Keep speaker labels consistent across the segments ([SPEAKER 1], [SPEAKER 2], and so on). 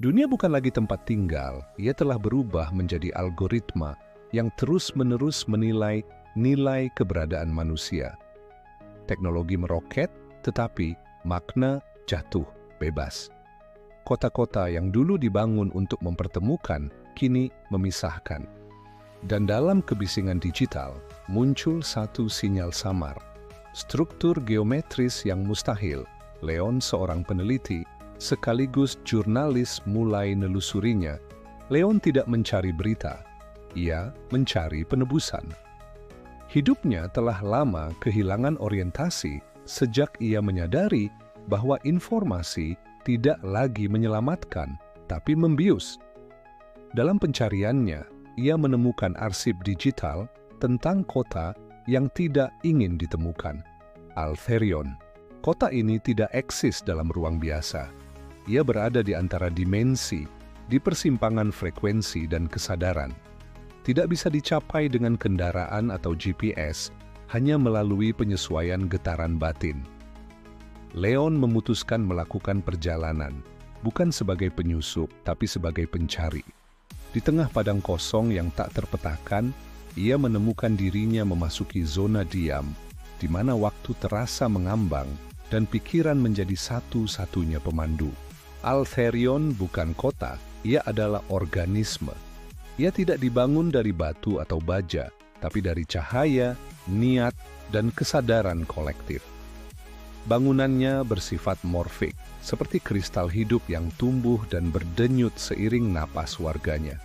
[SPEAKER 1] Dunia bukan lagi tempat tinggal, ia telah berubah menjadi algoritma yang terus-menerus menilai nilai keberadaan manusia. Teknologi meroket, tetapi makna jatuh bebas. Kota-kota yang dulu dibangun untuk mempertemukan, kini memisahkan. Dan dalam kebisingan digital, muncul satu sinyal samar. Struktur geometris yang mustahil. Leon, seorang peneliti, sekaligus jurnalis, mulai nelusurinya. Leon tidak mencari berita, ia mencari penebusan. Hidupnya telah lama kehilangan orientasi sejak ia menyadari bahwa informasi tidak lagi menyelamatkan, tapi membius. Dalam pencariannya, ia menemukan arsip digital tentang kota yang tidak ingin ditemukan, Altherion. Kota ini tidak eksis dalam ruang biasa. Ia berada di antara dimensi, di persimpangan frekuensi dan kesadaran. Tidak bisa dicapai dengan kendaraan atau GPS, hanya melalui penyesuaian getaran batin. Leon memutuskan melakukan perjalanan, bukan sebagai penyusup, tapi sebagai pencari. Di tengah padang kosong yang tak terpetakan, ia menemukan dirinya memasuki zona diam, di mana waktu terasa mengambang dan pikiran menjadi satu-satunya pemandu. Altherion bukan kota, ia adalah organisme. Ia tidak dibangun dari batu atau baja, tapi dari cahaya, niat, dan kesadaran kolektif. Bangunannya bersifat morfik, seperti kristal hidup yang tumbuh dan berdenyut seiring napas warganya.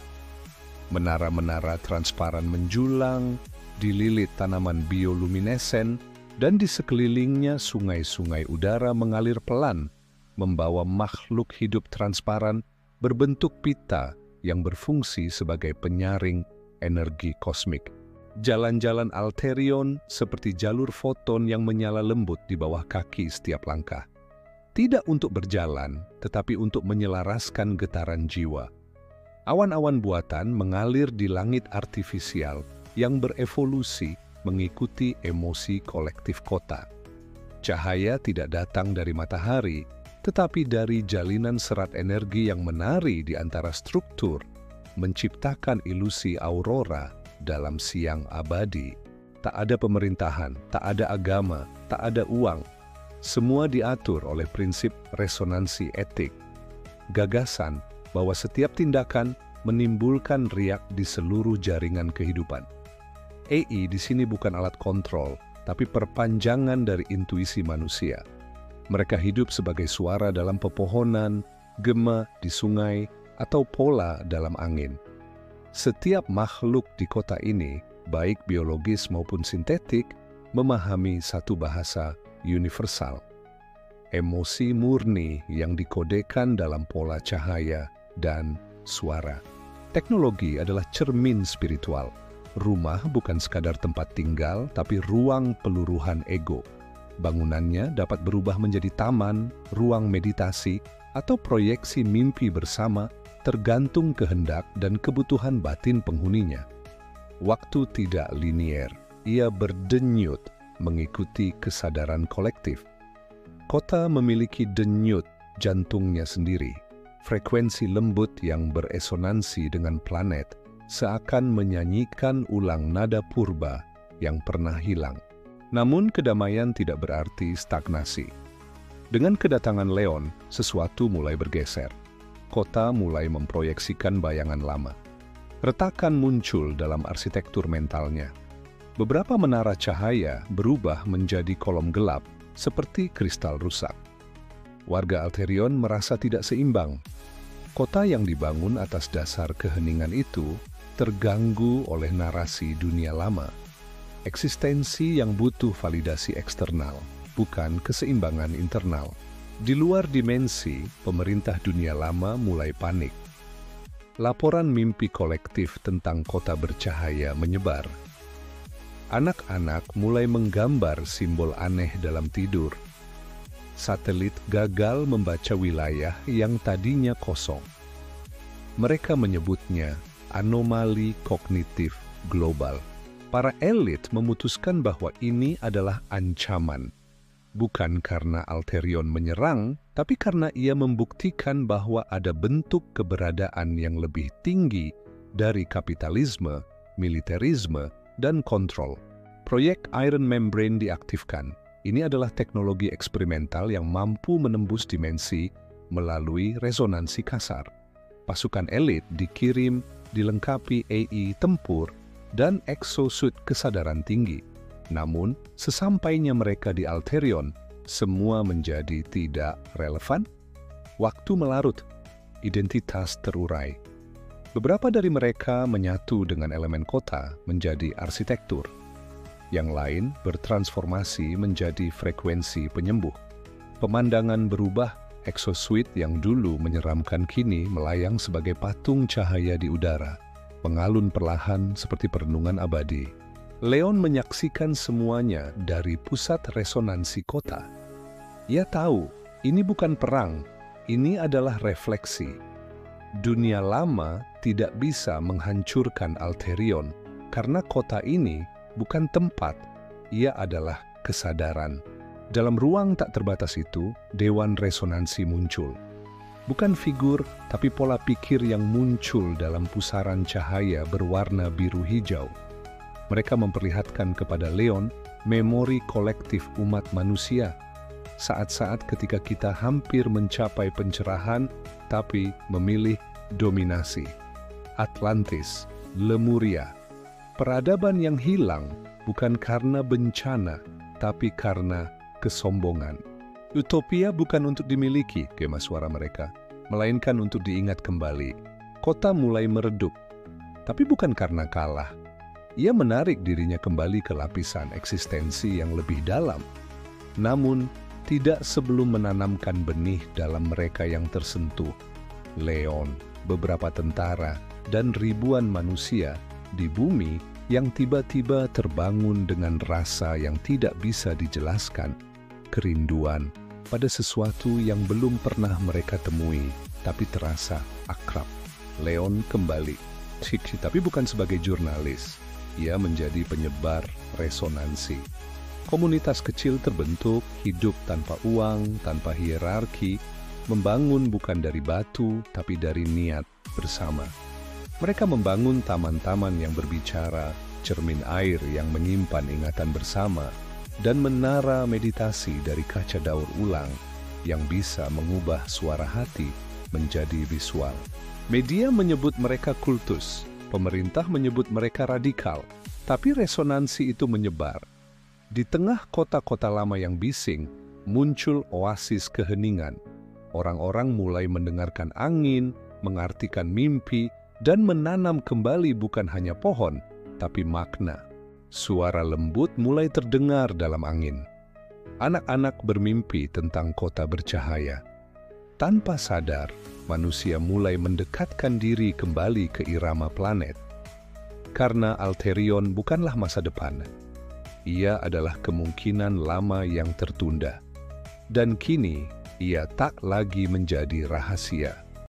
[SPEAKER 1] Menara-menara transparan menjulang, dililit tanaman bioluminesen, dan di sekelilingnya sungai-sungai udara mengalir pelan, membawa makhluk hidup transparan berbentuk pita yang berfungsi sebagai penyaring energi kosmik. Jalan-jalan Altherion seperti jalur foton yang menyala lembut di bawah kaki setiap langkah. Tidak untuk berjalan, tetapi untuk menyelaraskan getaran jiwa. Awan-awan buatan mengalir di langit artifisial yang berevolusi mengikuti emosi kolektif kota. Cahaya tidak datang dari matahari, tetapi dari jalinan serat energi yang menari di antara struktur, menciptakan ilusi aurora dalam siang abadi. Tak ada pemerintahan, tak ada agama, tak ada uang. Semua diatur oleh prinsip resonansi etik. Gagasan bahwa setiap tindakan menimbulkan riak di seluruh jaringan kehidupan. AI di sini bukan alat kontrol, tapi perpanjangan dari intuisi manusia. Mereka hidup sebagai suara dalam pepohonan, gema di sungai, atau pola dalam angin. Setiap makhluk di kota ini, baik biologis maupun sintetik, memahami satu bahasa universal. Emosi murni yang dikodekan dalam pola cahaya dan suara. Teknologi adalah cermin spiritual. Rumah bukan sekadar tempat tinggal, tapi ruang peluruhan ego. Bangunannya dapat berubah menjadi taman, ruang meditasi, atau proyeksi mimpi bersama, tergantung kehendak dan kebutuhan batin penghuninya. Waktu tidak linier, ia berdenyut mengikuti kesadaran kolektif. Kota memiliki denyut jantungnya sendiri, frekuensi lembut yang beresonansi dengan planet, seakan menyanyikan ulang nada purba yang pernah hilang. Namun kedamaian tidak berarti stagnasi. Dengan kedatangan Leon, sesuatu mulai bergeser. Kota mulai memproyeksikan bayangan lama. Retakan muncul dalam arsitektur mentalnya. Beberapa menara cahaya berubah menjadi kolom gelap, seperti kristal rusak. Warga Altherion merasa tidak seimbang. Kota yang dibangun atas dasar keheningan itu terganggu oleh narasi dunia lama. Eksistensi yang butuh validasi eksternal, bukan keseimbangan internal. Di luar dimensi, pemerintah dunia lama mulai panik. Laporan mimpi kolektif tentang kota bercahaya menyebar. Anak-anak mulai menggambar simbol aneh dalam tidur. Satelit gagal membaca wilayah yang tadinya kosong. Mereka menyebutnya anomali kognitif global. Para elit memutuskan bahwa ini adalah ancaman. bukan karena Alterion menyerang, tapi karena ia membuktikan bahwa ada bentuk keberadaan yang lebih tinggi dari kapitalisme, militerisme, dan kontrol. Proyek Iron Membrane diaktifkan. Ini adalah teknologi eksperimental yang mampu menembus dimensi melalui resonansi kasar. Pasukan elit dikirim dilengkapi AI tempur dan exosuit kesadaran tinggi. Namun, sesampainya mereka di Alterion, semua menjadi tidak relevan. Waktu melarut, identitas terurai. Beberapa dari mereka menyatu dengan elemen kota menjadi arsitektur. Yang lain bertransformasi menjadi frekuensi penyembuh. Pemandangan berubah, exosuit yang dulu menyeramkan kini melayang sebagai patung cahaya di udara, mengalun perlahan seperti perenungan abadi. Leon menyaksikan semuanya dari pusat resonansi kota. Ia tahu, ini bukan perang, ini adalah refleksi. Dunia lama tidak bisa menghancurkan Alterion, karena kota ini bukan tempat, ia adalah kesadaran. Dalam ruang tak terbatas itu, Dewan Resonansi muncul. Bukan figur, tapi pola pikir yang muncul dalam pusaran cahaya berwarna biru-hijau. Mereka memperlihatkan kepada Leon memori kolektif umat manusia. Saat-saat ketika kita hampir mencapai pencerahan, tapi memilih dominasi. Atlantis, Lemuria. Peradaban yang hilang bukan karena bencana, tapi karena kesombongan. Utopia bukan untuk dimiliki, gema suara mereka, melainkan untuk diingat kembali. Kota mulai meredup, tapi bukan karena kalah. Ia menarik dirinya kembali ke lapisan eksistensi yang lebih dalam. Namun, tidak sebelum menanamkan benih dalam mereka yang tersentuh. Leon, beberapa tentara, dan ribuan manusia di bumi yang tiba-tiba terbangun dengan rasa yang tidak bisa dijelaskan, kerinduan pada sesuatu yang belum pernah mereka temui, tapi terasa akrab. Leon kembali, tapi bukan sebagai jurnalis. Ia menjadi penyebar resonansi. Komunitas kecil terbentuk, hidup tanpa uang, tanpa hierarki, membangun bukan dari batu, tapi dari niat bersama. Mereka membangun taman-taman yang berbicara, cermin air yang menyimpan ingatan bersama, dan menara meditasi dari kaca daur ulang yang bisa mengubah suara hati menjadi visual. Media menyebut mereka kultus, pemerintah menyebut mereka radikal, tapi resonansi itu menyebar. Di tengah kota-kota lama yang bising, muncul oasis keheningan. Orang-orang mulai mendengarkan angin, mengartikan mimpi, dan menanam kembali bukan hanya pohon, tapi makna. Suara lembut mulai terdengar dalam angin. Anak-anak bermimpi tentang kota bercahaya. Tanpa sadar, manusia mulai mendekatkan diri kembali ke irama planet. Karena Alterion bukanlah masa depan. Ia adalah kemungkinan lama yang tertunda. Dan kini, ia tak lagi menjadi rahasia.